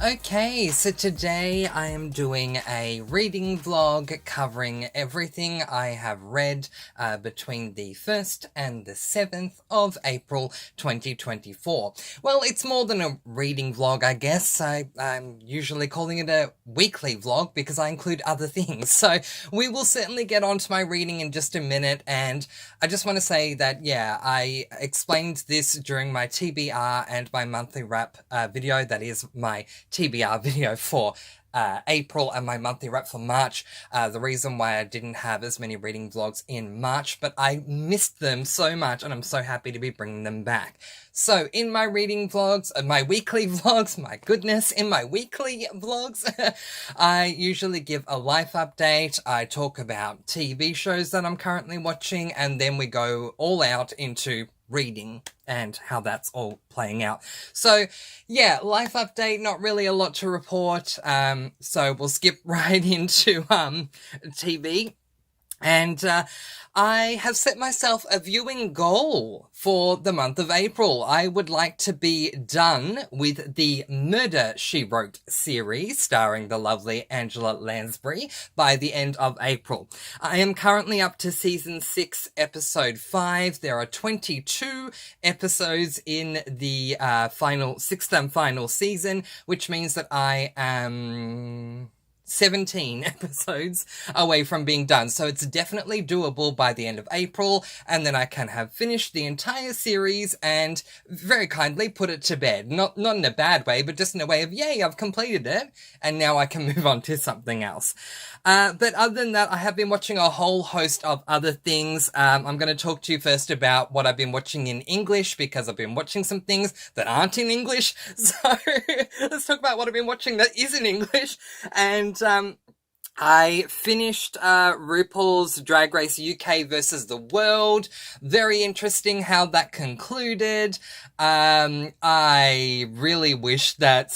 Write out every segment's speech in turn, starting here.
Okay, so today I am doing a reading vlog covering everything I have read between the 1st and the 7th of April 2024. Well, it's more than a reading vlog, I guess. I'm usually calling it a weekly vlog because I include other things. So we will certainly get on to my reading in just a minute, and I just want to say that, yeah, I explained this during my TBR and my monthly wrap video. That is my TBR video for April and my monthly wrap for March. The reason why I didn't have as many reading vlogs in March, but I missed them so much and I'm so happy to be bringing them back. So in my reading vlogs, my weekly vlogs, my goodness, in my weekly vlogs, I usually give a life update. I talk about TV shows that I'm currently watching, and then we go all out into reading and how that's all playing out. So yeah, life update, not really a lot to report. So we'll skip right into TV. And I have set myself a viewing goal for the month of April. I would like to be done with the Murder, She Wrote series starring the lovely Angela Lansbury by the end of April. I am currently up to season 6, episode 5. There are 22 episodes in the sixth and final season, which means that I am 17 episodes away from being done. So it's definitely doable by the end of April, and then I can have finished the entire series and very kindly put it to bed. Not in a bad way, but just in a way of, yay, I've completed it, and now I can move on to something else. But other than that, I have been watching a whole host of other things. I'm going to talk to you first about what I've been watching in English, because I've been watching some things that aren't in English. So let's talk about what I've been watching that is in English. And I finished RuPaul's Drag Race UK versus the World. Very interesting how that concluded. I really wish that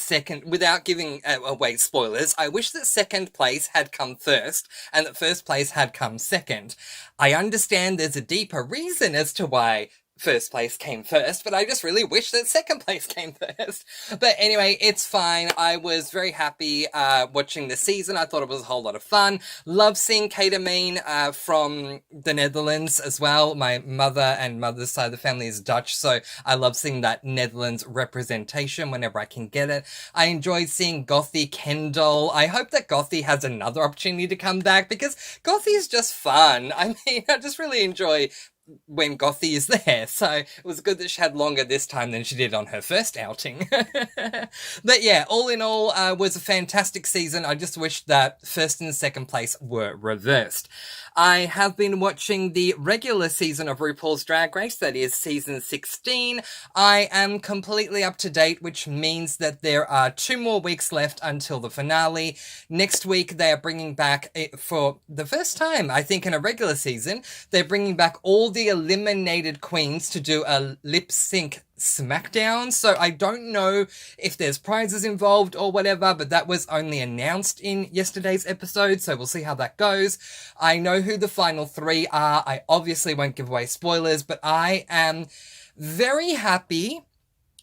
without giving away spoilers, I wish that second place had come first and that first place had come second. I understand there's a deeper reason as to why first place came first, but I just really wish that second place came first. But anyway, it's fine. I was very happy watching the season. I thought it was a whole lot of fun. Love seeing Kate from the Netherlands as well. My mother and mother's side of the family is Dutch, so I love seeing that Netherlands representation whenever I can get it. I enjoyed seeing Gothy Kendall. I hope that Gothy has another opportunity to come back, because Gothy is just fun. I mean, I just really enjoy when Gothy is there, so it was good that she had longer this time than she did on her first outing. But yeah, all in all, was a fantastic season. I just wish that first and second place were reversed. I have been watching the regular season of RuPaul's Drag Race, that is season 16. I am completely up to date, which means that there are 2 more weeks left until the finale. Next week, they are bringing back, for the first time, I think, in a regular season, they're bringing back all the eliminated queens to do a lip sync SmackDown. So I don't know if there's prizes involved or whatever, but that was only announced in yesterday's episode, so we'll see how that goes. I know who the final 3 are. I obviously won't give away spoilers, but I am very happy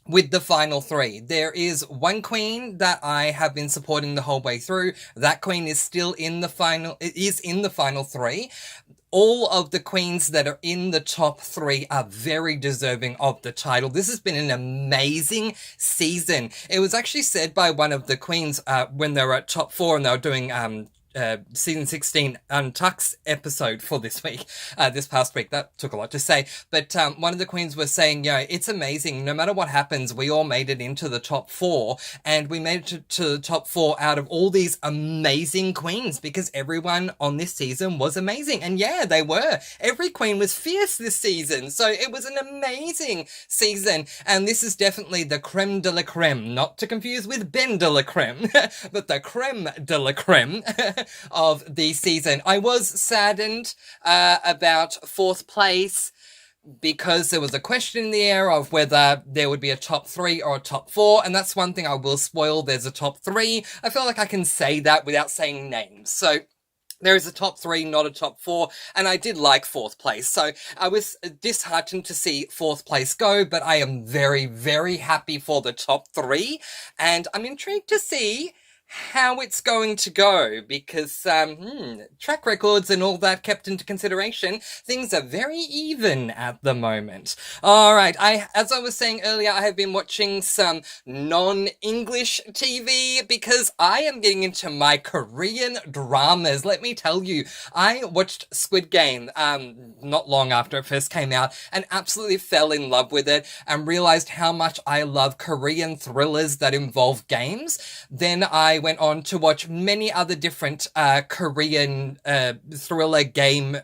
with the final 3. There is one queen that I have been supporting the whole way through. That queen is still in the final, it is in the final 3. All of the queens that are in the top 3 are very deserving of the title. This has been an amazing season. It was actually said by one of the queens when they were at top 4 and they were doing season 16 Untuck's episode for this week, this past week. That took a lot to say, but one of the queens was saying, you know, it's amazing, no matter what happens, we all made it into the top 4, and we made it to the top 4 out of all these amazing queens, because everyone on this season was amazing. And yeah, they were. Every queen was fierce this season, so it was an amazing season, and this is definitely the creme de la creme, not to confuse with Ben de la creme, but the creme de la creme of the season. I was saddened about 4th place, because there was a question in the air of whether there would be a top 3 or a top 4, and that's one thing I will spoil. There's a top 3. I feel like I can say that without saying names. So There is a top three, not a top four, and I did like fourth place. So I was disheartened to see fourth place go, but I am very, very happy for the top three, and I'm intrigued to see how it's going to go because track records and all that kept into consideration, things are very even at the moment. All right, as I was saying earlier, I have been watching some non-English TV because I am getting into my Korean dramas. Let me tell you, I watched Squid Game not long after it first came out and absolutely fell in love with it and realized how much I love Korean thrillers that involve games. Then I went on to watch many other different Korean thriller game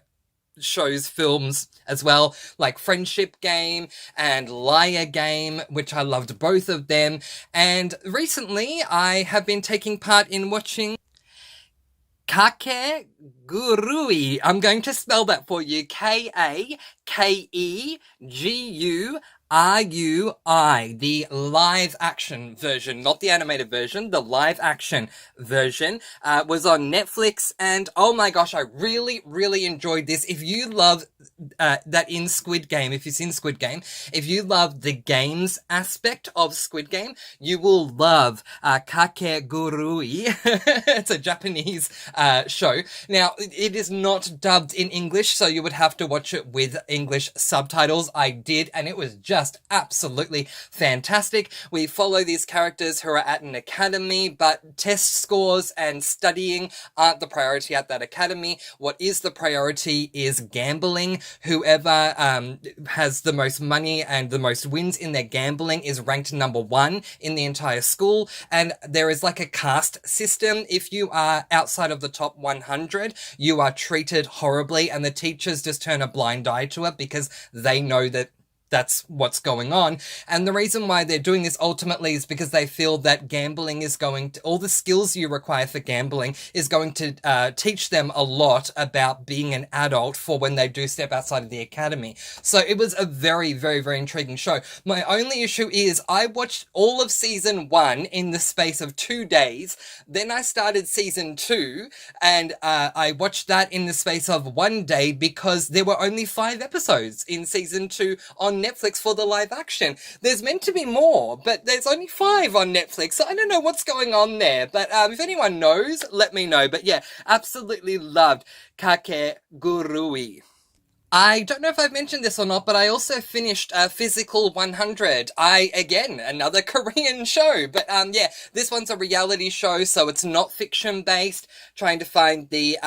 shows, films as well, like Friendship Game and Liar Game, which I loved both of them. And recently I have been taking part in watching Kakegurui. I'm going to spell that for you. Kakegurui, the live action version, not the animated version, the live action version, was on Netflix, and oh my gosh, I really, really enjoyed this. If you love that in Squid Game, if you've seen Squid Game, if you love the games aspect of Squid Game, you will love Kakegurui. It's a Japanese show. Now, it is not dubbed in English, so you would have to watch it with English subtitles. I did, and it was just absolutely fantastic. We follow these characters who are at an academy, but test scores and studying aren't the priority at that academy. What is the priority is gambling. Whoever has the most money and the most wins in their gambling is ranked number one in the entire school, and there is like a caste system. If you are outside of the top 100, you are treated horribly, and the teachers just turn a blind eye to it because they know that that's what's going on. And the reason why they're doing this ultimately is because they feel that gambling is going to, all the skills you require for gambling is going to teach them a lot about being an adult for when they do step outside of the academy. So it was a very, very, very intriguing show. My only issue is I watched all of season 1 in the space of 2 days. Then I started season 2 and I watched that in the space of 1 day because there were only 5 episodes in season 2 on Netflix for the live action. There's meant to be more, but there's only 5 on Netflix, so I don't know what's going on there. But if anyone knows, let me know. But yeah, absolutely loved Kakegurui. I don't know if I've mentioned this or not, but I also finished Physical 100. Again, another Korean show. But yeah, this one's a reality show, so it's not fiction-based, trying to find the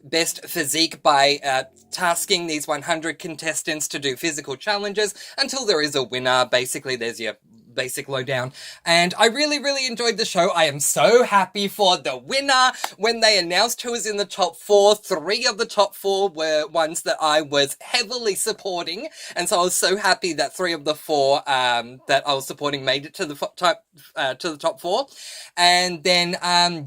best physique by tasking these 100 contestants to do physical challenges until there is a winner. Basically, there's your basic lowdown, and I really, really enjoyed the show. I am so happy for the winner. When they announced who was in the top 4, 3 of the top 4 were ones that I was heavily supporting, and so I was so happy that 3 of the 4 that I was supporting made it to the top 4. And then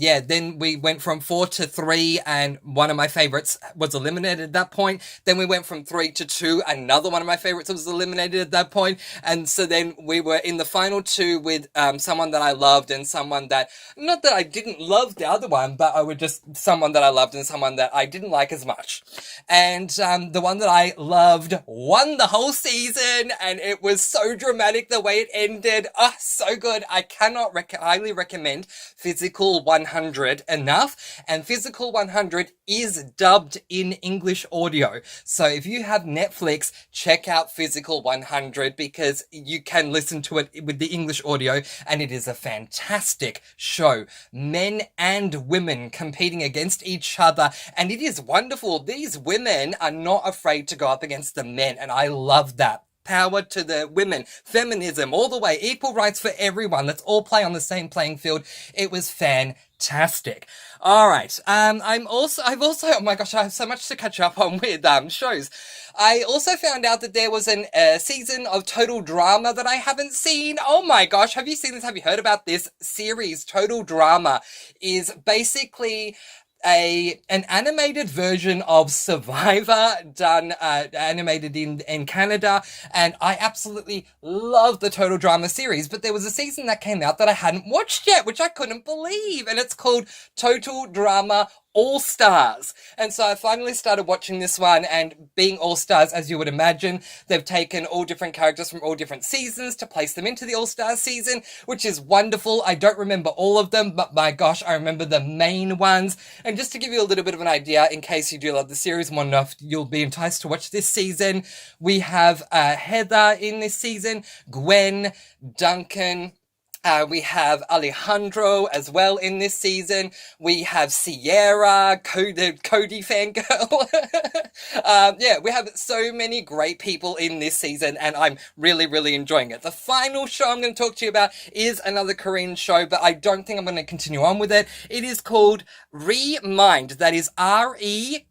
yeah, then we went from 4 to 3, and one of my favorites was eliminated at that point. Then we went from 3 to 2, another one of my favorites was eliminated at that point, and so then we were in the final 2 with someone that I loved and someone that, not that I didn't love the other one, but I would just, someone that I loved and someone that I didn't like as much. And the one that I loved won the whole season, and it was so dramatic the way it ended. Oh, so good. I cannot highly recommend Physical 100 enough, and Physical 100 is dubbed in English audio. So if you have Netflix, check out Physical 100 because you can listen to it with the English audio, and it is a fantastic show. Men and women competing against each other, and it is wonderful. These women are not afraid to go up against the men, and I love that. Power to the women, feminism, all the way, equal rights for everyone. Let's all play on the same playing field. It was fantastic. All right. I've also, oh my gosh, I have so much to catch up on with shows. I also found out that there was a season of Total Drama that I haven't seen. Oh my gosh, have you seen this? Have you heard about this series? Total Drama is basically an animated version of Survivor done animated in Canada, and I absolutely love the Total Drama series, but there was a season that came out that I hadn't watched yet, which I couldn't believe, and it's called Total Drama All Stars. And so I finally started watching this one, and being All Stars, as you would imagine, they've taken all different characters from all different seasons to place them into the All Stars season, which is wonderful. I don't remember all of them, but my gosh, I remember the main ones. And just to give you a little bit of an idea, in case you do love the series and want to know if you'll be enticed to watch this season, we have Heather in this season, Gwen, Duncan, we have Alejandro as well in this season. We have Sierra, Cody fangirl. Yeah, we have so many great people in this season, and I'm really, really enjoying it. The final show I'm going to talk to you about is another Korean show, but I don't think I'm going to continue on with it. It is called Remind. That is RE:"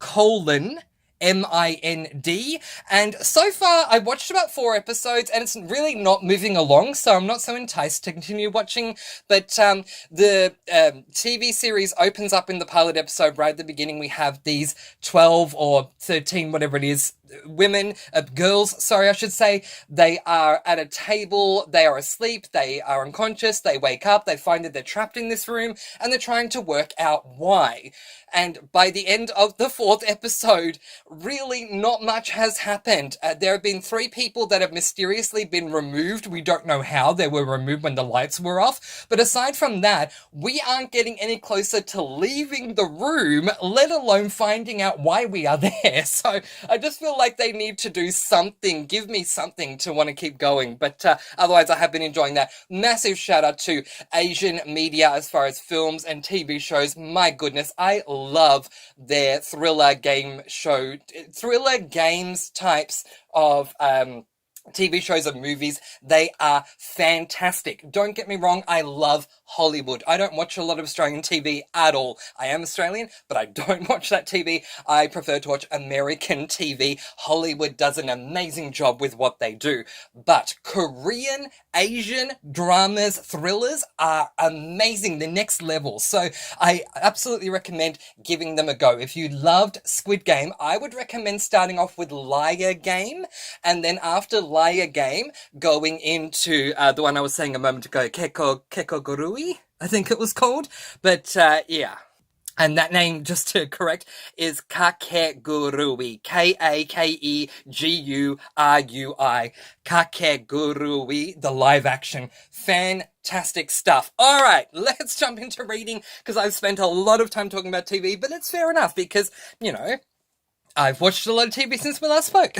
MIND, and so far I watched about 4 episodes and it's really not moving along, so I'm not so enticed to continue watching. But the TV series opens up in the pilot episode right at the beginning. We have these 12 or 13, whatever it is, girls, sorry, I should say. They are at a table, they are asleep, they are unconscious, they wake up, they find that they're trapped in this room, and they're trying to work out why. And by the end of the 4th episode, really not much has happened. There have been 3 people that have mysteriously been removed. We don't know how they were removed when the lights were off. But aside from that, we aren't getting any closer to leaving the room, let alone finding out why we are there. So I just feel like they need to do something, give me something to want to keep going. But otherwise, I have been enjoying that. Massive shout out to Asian media as far as films and TV shows. My goodness, I love their thriller games types of TV shows and movies. They are fantastic. Don't get me wrong, I love Hollywood. I don't watch a lot of Australian TV at all. I am Australian, but I don't watch that TV. I prefer to watch American TV. Hollywood does an amazing job with what they do. But Korean, Asian dramas, thrillers are amazing, the next level. So I absolutely recommend giving them a go. If you loved Squid Game, I would recommend starting off with Liar Game, and then after Liar Game, going into the one I was saying a moment ago, Kekogurui, I think it was called. But yeah. And that name, just to correct, is Kakegurui. Kakegurui. Kakegurui, the live action. Fantastic stuff. All right, let's jump into reading, because I've spent a lot of time talking about TV, but it's fair enough because, you know, I've watched a lot of TV since we last spoke.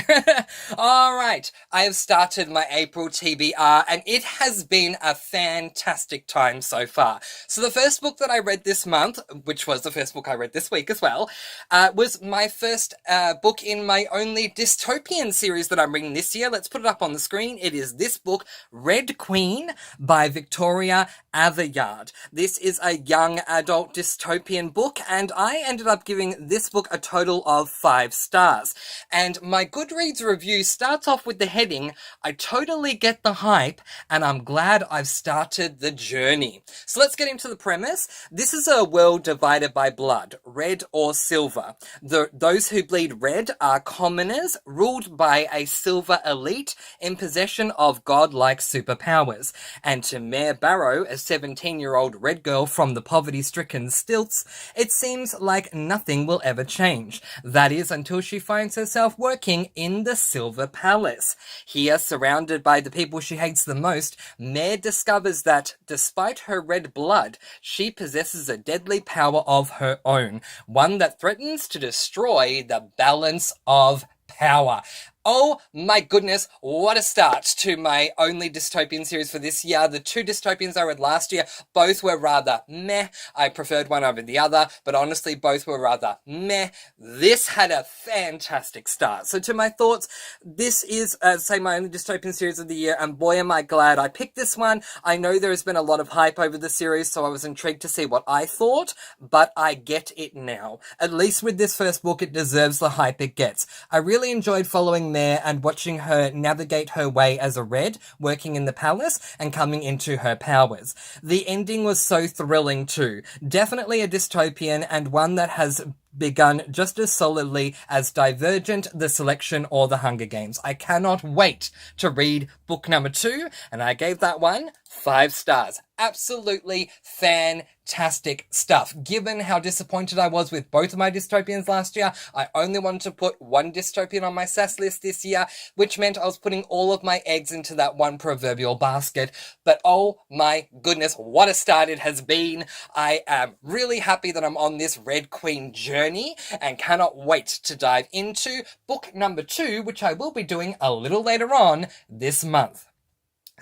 Alright, I have started my April TBR, and it has been a fantastic time so far. So the first book that I read this month, which was the first book I read this week as well, was my first book in my only dystopian series that I'm reading this year. Let's put it up on the screen. It is this book, Red Queen by Victoria Aveyard. This is a young adult dystopian book, and I ended up giving this book a total of 5 stars. And my Goodreads review starts off with the heading, I totally get the hype, and I'm glad I've started the journey. So let's get into the premise. This is a world divided by blood, red or silver. Those who bleed red are commoners, ruled by a silver elite in possession of godlike superpowers. And to Mare Barrow, a 17-year-old red girl from the poverty-stricken stilts, it seems like nothing will ever change. That is, until she finds herself working in the Silver Palace. Here, surrounded by the people she hates the most, Mare discovers that, despite her red blood, she possesses a deadly power of her own, one that threatens to destroy the balance of power. Oh my goodness, what a start to my only dystopian series for this year. The 2 dystopians I read last year, both were rather meh. I preferred one over the other, but honestly, both were rather meh. This had a fantastic start. So to my thoughts, this is, say, my only dystopian series of the year, and boy am I glad I picked this one. I know there has been a lot of hype over the series, so I was intrigued to see what I thought, but I get it now. At least with this first book, it deserves the hype it gets. I really enjoyed following Mare and watching her navigate her way as a red, working in the palace and coming into her powers. The ending was so thrilling too. Definitely a dystopian, and one that has begun just as solidly as Divergent, The Selection, or The Hunger Games. I cannot wait to read book number 2, and I gave that one 5 stars. absolutely fantastic stuff. Given how disappointed I was with both of my dystopians last year, I only wanted to put one dystopian on my SAS list this year, which meant I was putting all of my eggs into that one proverbial basket. But oh my goodness, what a start it has been. I am really happy that I'm on this Red Queen journey and cannot wait to dive into book number 2, which I will be doing a little later on this month.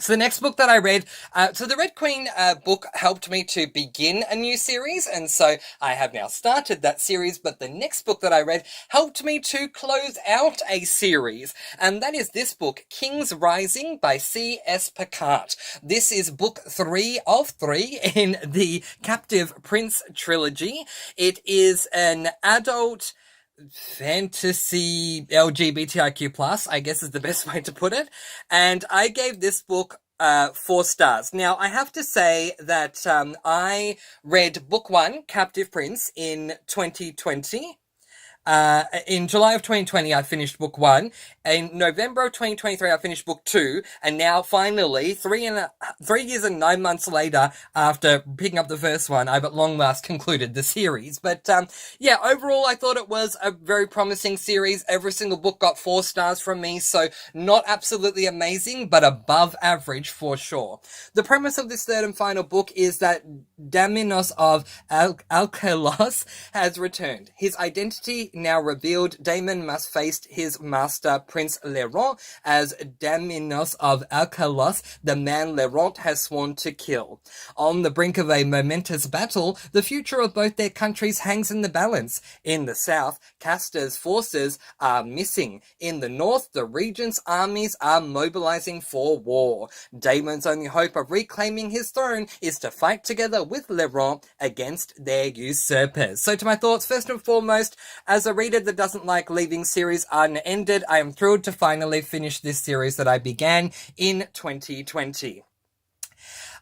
So the next book that I read, so the Red Queen book helped me to begin a new series, and so I have now started that series, but the next book that I read helped me to close out a series, and that is this book, King's Rising by C.S. Picard. This is book 3 of 3 in the Captive Prince trilogy. It is an adult fantasy LGBTIQ+, I guess is the best way to put it. And I gave this book 4 stars. Now, I have to say that I read book 1, Captive Prince, in 2020. In July of 2020, I finished book 1. In November of 2023, I finished book 2. And now, finally, 3 years and 9 months later, after picking up the first one, I've at long last concluded the series. But, yeah, overall, I thought it was a very promising series. Every single book got 4 stars from me, so not absolutely amazing, but above average for sure. The premise of this third and final book is that Daminos of Alkelos has returned. His identity now revealed, Damon must face his master, Prince Laurent, as Daminos of Alkelos, the man Laurent has sworn to kill. On the brink of a momentous battle, the future of both their countries hangs in the balance. In the south, Castor's forces are missing. In the north, the regent's armies are mobilizing for war. Damon's only hope of reclaiming his throne is to fight together with Laurent against their usurpers. So to my thoughts, first and foremost, as a reader that doesn't like leaving series unended, I am thrilled to finally finish this series that I began in 2020.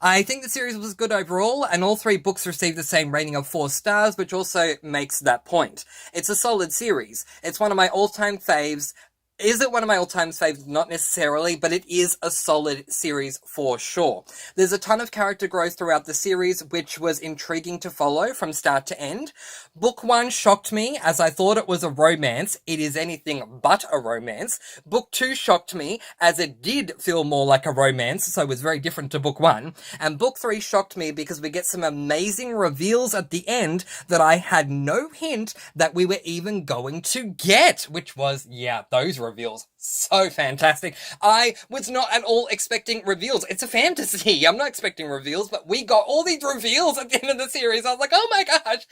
I think the series was good overall, and all 3 books received the same rating of 4 stars, which also makes that point. It's a solid series. It's one of my all-time faves. Is it one of my all-time faves? Not necessarily, but it is a solid series for sure. There's a ton of character growth throughout the series, which was intriguing to follow from start to end. Book 1 shocked me, as I thought it was a romance. It is anything but a romance. Book 2 shocked me, as it did feel more like a romance, so it was very different to Book 1. And Book 3 shocked me because we get some amazing reveals at the end that I had no hint that we were even going to get, which was, yeah, those reveals. So fantastic. I was not at all expecting reveals. It's a fantasy. I'm not expecting reveals, but we got all these reveals at the end of the series. I was like, oh my gosh.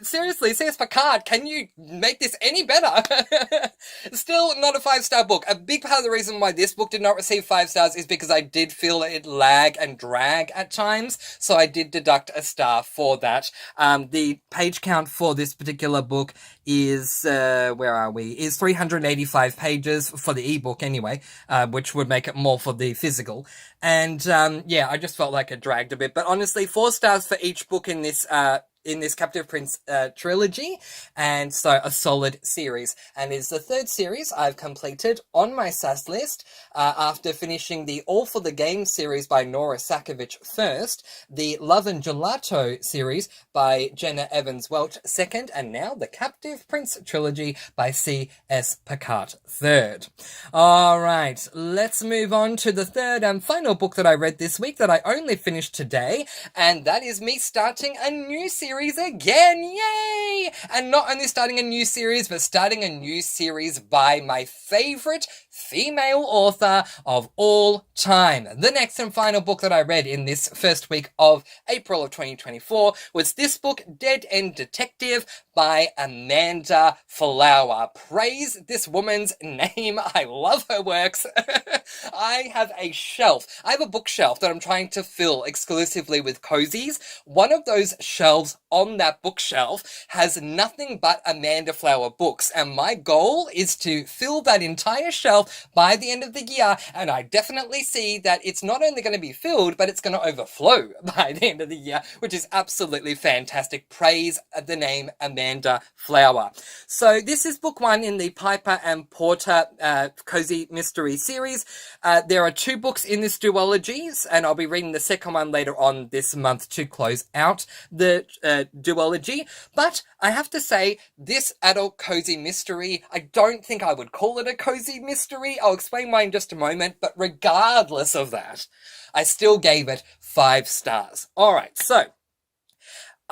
Seriously, C.S. Picard, can you make this any better? Still not a 5-star book. A big part of the reason why this book did not receive 5 stars is because I did feel it lag and drag at times, so I did deduct a star for that. The page count for this particular book is, where are we? Is 385 pages for the ebook anyway, which would make it more for the physical. And, yeah, I just felt like it dragged a bit. But honestly, 4 stars for each book in this Captive Prince trilogy, and so a solid series. And it's the 3rd series I've completed on my SAS list, after finishing the All for the Game series by Nora Sakovic first, the Love and Gelato series by Jenna Evans-Welch second, and now the Captive Prince trilogy by C.S. Picard third. Alright, let's move on to the 3rd and final book that I read this week that I only finished today, and that is me starting a new series again, yay! And not only starting a new series, but starting a new series by my favourite female author of all time. The next and final book that I read in this first week of April of 2024 was this book, Dead End Detective by Amanda Flower. Praise this woman's name. I love her works. I have a bookshelf that I'm trying to fill exclusively with cozies. One of those shelves on that bookshelf has nothing but Amanda Flower books, and my goal is to fill that entire shelf by the end of the year, and I definitely see that it's not only going to be filled, but it's going to overflow by the end of the year, which is absolutely fantastic. Praise the name Amanda Flower. So this is book one in the Piper and Porter Cozy Mystery series. There are 2 books in this duology, and I'll be reading the second one later on this month to close out the duology. But I have to say, this adult cozy mystery, I don't think I would call it a cozy mystery. I'll explain why in just a moment, but regardless of that, I still gave it 5 stars. All right, so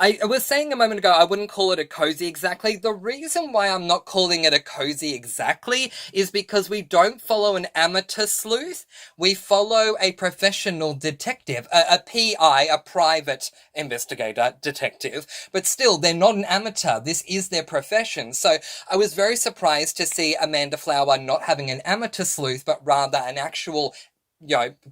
I was saying a moment ago I wouldn't call it a cozy exactly. The reason why I'm not calling it a cozy exactly is because we don't follow an amateur sleuth. We follow a professional detective, a PI, a private investigator detective. But still, they're not an amateur. This is their profession. So I was very surprised to see Amanda Flower not having an amateur sleuth, but rather an actual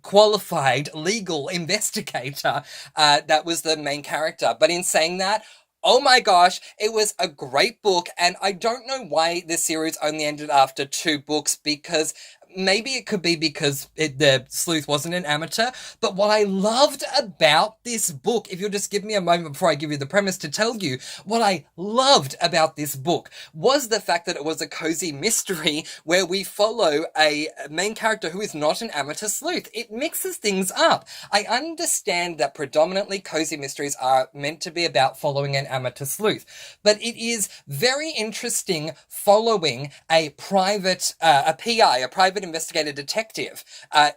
qualified legal investigator that was the main character. But in saying that, oh my gosh, it was a great book, and I don't know why the series only ended after 2 books, because maybe it could be because the sleuth wasn't an amateur, but what I loved about this book, if you'll just give me a moment before I give you the premise to tell you, what I loved about this book was the fact that it was a cozy mystery where we follow a main character who is not an amateur sleuth. It mixes things up. I understand that predominantly cozy mysteries are meant to be about following an amateur sleuth, but it is very interesting following a private, a PI, a private investigator detective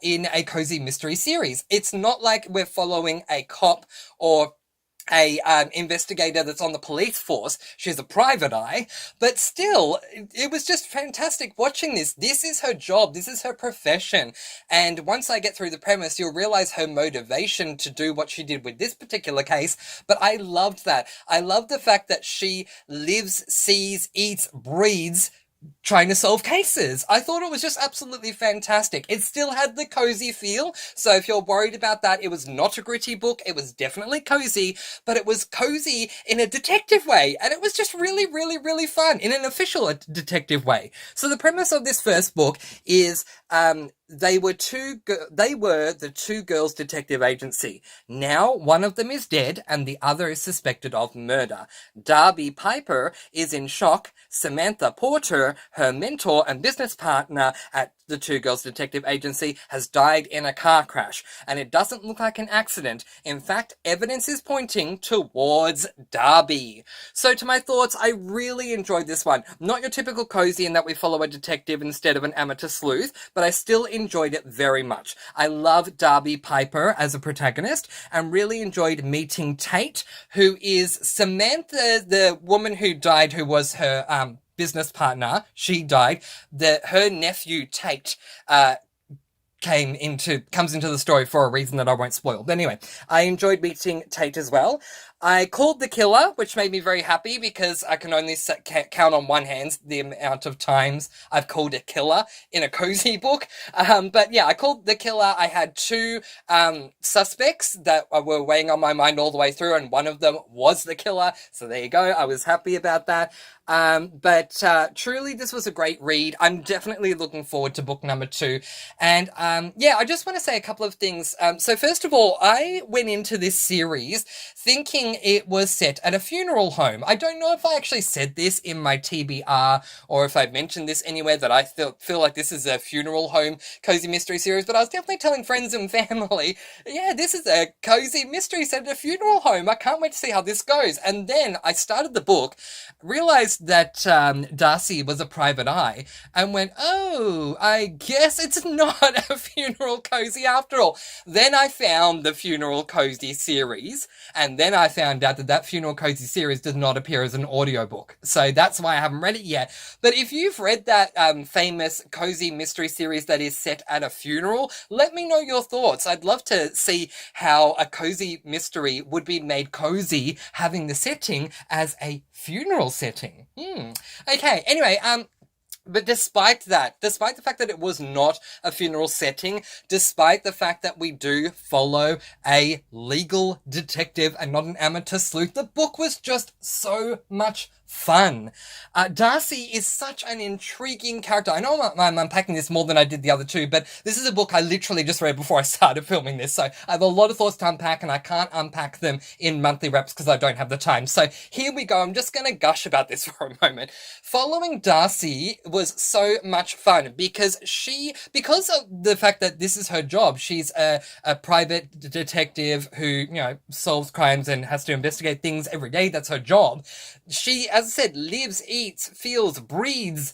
in a cozy mystery series. It's not like we're following a cop or a investigator that's on the police force. She's a private eye, but still, it was just fantastic watching this. This is her job. This is her profession. And once I get through the premise, you'll realize her motivation to do what she did with this particular case. But I loved that. I loved the fact that she lives, sees, eats, breathes trying to solve cases. I thought it was just absolutely fantastic. It still had the cozy feel, so if you're worried about that, it was not a gritty book. It was definitely cozy, but it was cozy in a detective way, and it was just really, really, really fun in an official detective way. So the premise of this first book is they were the 2 girls detective agency. Now one of them is dead and the other is suspected of murder. Darby Piper is in shock. Samantha Porter, her mentor and business partner at the 2 girls detective agency, has died in a car crash, and it doesn't look like an accident. In fact, evidence is pointing towards Darby. So to my thoughts, I really enjoyed this one. Not your typical cozy in that we follow a detective instead of an amateur sleuth, but I still enjoyed it very much. I love Darby Piper as a protagonist, and really enjoyed meeting Tate, who is Samantha, the woman who died, who was her business partner. She died. Her nephew Tate comes into the story for a reason that I won't spoil. But anyway, I enjoyed meeting Tate as well. I called the killer, which made me very happy because I can only count on one hand the amount of times I've called a killer in a cozy book. But yeah, I called the killer. I had 2 suspects that were weighing on my mind all the way through, and one of them was the killer. So there you go. I was happy about that. But truly, this was a great read. I'm definitely looking forward to book number 2. And yeah, I just want to say a couple of things. So first of all, I went into this series thinking it was set at a funeral home. I don't know if I actually said this in my TBR or if I mentioned this anywhere, that I feel like this is a funeral home cozy mystery series, but I was definitely telling friends and family, yeah, this is a cozy mystery set at a funeral home. I can't wait to see how this goes. And then I started the book, realized that Darcy was a private eye, and went, oh, I guess it's not a funeral cozy after all. Then I found the funeral cozy series, and then I found out that funeral cozy series does not appear as an audiobook. So that's why I haven't read it yet. But if you've read that famous cozy mystery series that is set at a funeral, let me know your thoughts. I'd love to see how a cozy mystery would be made cozy having the setting as a funeral setting. Okay, anyway, But despite that, despite the fact that it was not a funeral setting, despite the fact that we do follow a legal detective and not an amateur sleuth, the book was just so much fun. Darcy is such an intriguing character. I know I'm unpacking this more than I did the other two, but this is a book I literally just read before I started filming this, so I have a lot of thoughts to unpack, and I can't unpack them in monthly reps because I don't have the time. So here we go. I'm just going to gush about this for a moment. Following Darcy was so much fun because of the fact that this is her job, she's a private detective who, solves crimes and has to investigate things every day. That's her job. She, as I said, lives, eats, feels, breathes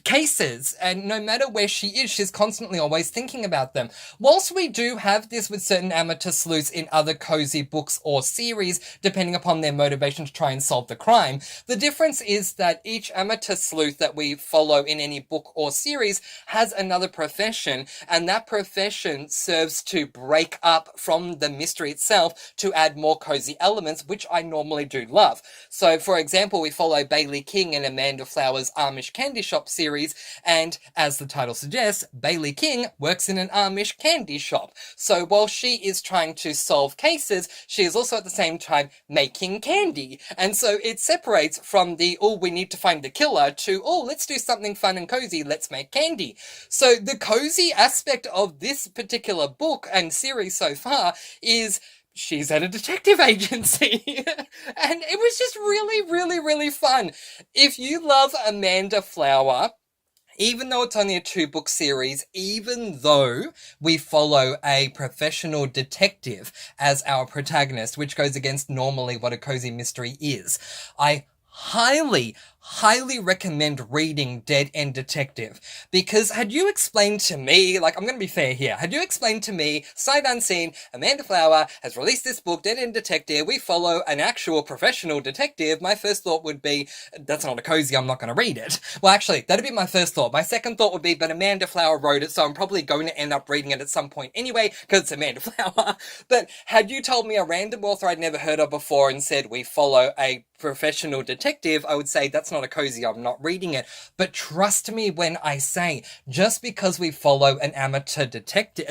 cases, and no matter where she is, she's constantly always thinking about them. Whilst we do have this with certain amateur sleuths in other cozy books or series, depending upon their motivation to try and solve the crime, the difference is that each amateur sleuth that we follow in any book or series has another profession, and that profession serves to break up from the mystery itself to add more cozy elements, which I normally do love. So, for example, we follow Bailey King in Amanda Flower's Amish Candy Shop series, and as the title suggests, Bailey King works in an Amish candy shop. So while she is trying to solve cases, she is also at the same time making candy. And so it separates from the, oh, we need to find the killer, to, oh, let's do something fun and cozy, let's make candy. So the cozy aspect of this particular book and series so far is she's at a detective agency. And it was just really, really, really fun. If you love Amanda Flower, even though it's only a 2-book series, even though we follow a professional detective as our protagonist, which goes against normally what a cozy mystery is, I highly recommend reading Dead End Detective, because had you explained to me, I'm going to be fair here, had you explained to me, sight unseen, Amanda Flower has released this book, Dead End Detective, we follow an actual professional detective, my first thought would be, that's not a cozy, I'm not going to read it. Well, actually, that'd be my first thought. My second thought would be, but Amanda Flower wrote it, so I'm probably going to end up reading it at some point anyway, because it's Amanda Flower. But had you told me a random author I'd never heard of before and said we follow a professional detective, I would say that's not a cozy, I'm not reading it. But trust me when I say, just because we follow an amateur detective,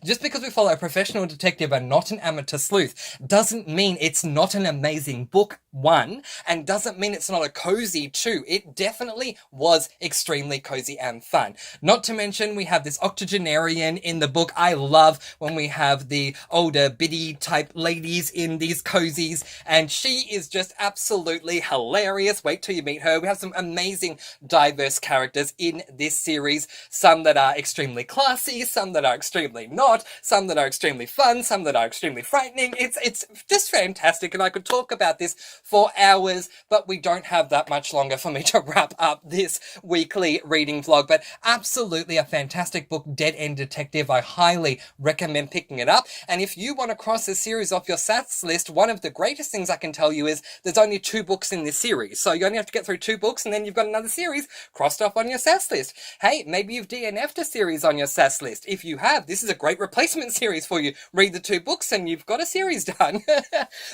just because we follow a professional detective and not an amateur sleuth, doesn't mean it's not an amazing book, one, and doesn't mean it's not a cozy, two. It definitely was extremely cozy and fun. Not to mention, we have this octogenarian in the book. I love when we have the older biddy type ladies in these cozies, and she is just absolutely hilarious. Wait till you meet her. We have some amazing diverse characters in this series, some that are extremely classy, some that are extremely not, some that are extremely fun, some that are extremely frightening. It's just fantastic, and I could talk about this for hours, but we don't have that much longer for me to wrap up this weekly reading vlog. But absolutely a fantastic book, Dead End Detective. I highly recommend picking it up. And if you want to cross this series off your sats list, one of the greatest things I can tell you is there's only 2 books in this series. So you only have to get through 2 books and then you've got another series crossed off on your sats list. Hey, maybe you've DNF'd a series on your sats list. If you have, this is a great replacement series for you. Read the 2 books and you've got a series done.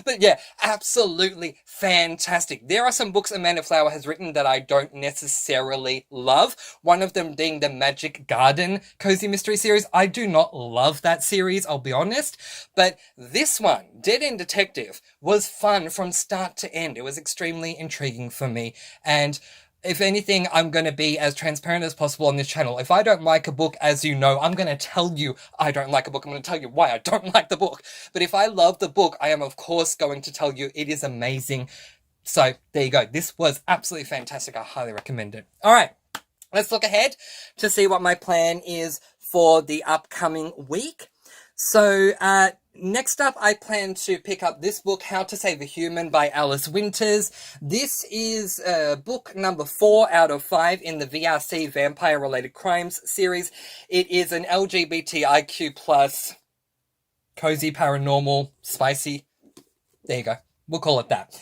But yeah, absolutely fantastic. There are some books Amanda Flower has written that I don't necessarily love. One of them being the Magic Garden Cozy Mystery series. I do not love that series, I'll be honest. But this one, Dead End Detective, was fun from start to end. It was extremely intriguing for me. And if anything, I'm going to be as transparent as possible on this channel. If I don't like a book, as you know, I'm going to tell you I don't like a book. I'm going to tell you why I don't like the book. But if I love the book, I am, of course, going to tell you it is amazing. So, there you go. This was absolutely fantastic. I highly recommend it. All right, let's look ahead to see what my plan is for the upcoming week. So, next up, I plan to pick up this book, How to Save a Human by Alice Winters. This is book number 4 out of 5 in the VRC Vampire-Related Crimes series. It is an LGBTIQ plus cozy, paranormal, spicy. There you go. We'll call it that.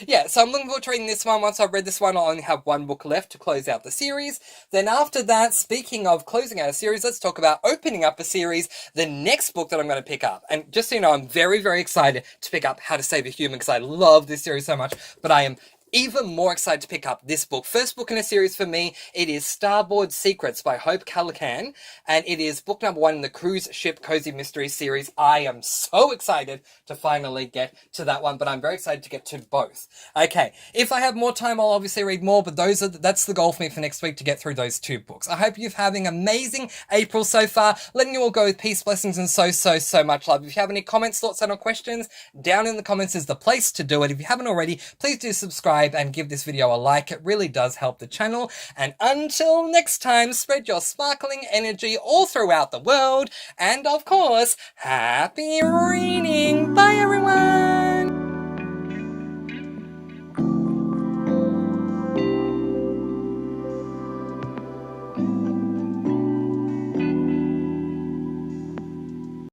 Yeah, so I'm looking forward to reading this one. Once I've read this one, I'll only have 1 book left to close out the series. Then after that, speaking of closing out a series, let's talk about opening up a series, the next book that I'm going to pick up. And just so you know, I'm very, very excited to pick up How to Save a Human because I love this series so much, but I am even more excited to pick up this book. First book in a series for me, it is Starboard Secrets by Hope Callaghan, and it is book number 1 in the Cruise Ship Cozy Mystery series. I am so excited to finally get to that one, but I'm very excited to get to both. Okay, if I have more time, I'll obviously read more, but that's the goal for me for next week, to get through those 2 books. I hope you're having amazing April so far, letting you all go with peace, blessings, and so much love. If you have any comments, thoughts, and or questions, down in the comments is the place to do it. If you haven't already, please do subscribe and give this video a like. It really does help the channel. And until next time, spread your sparkling energy all throughout the world. And of course, happy reading. Bye, everyone.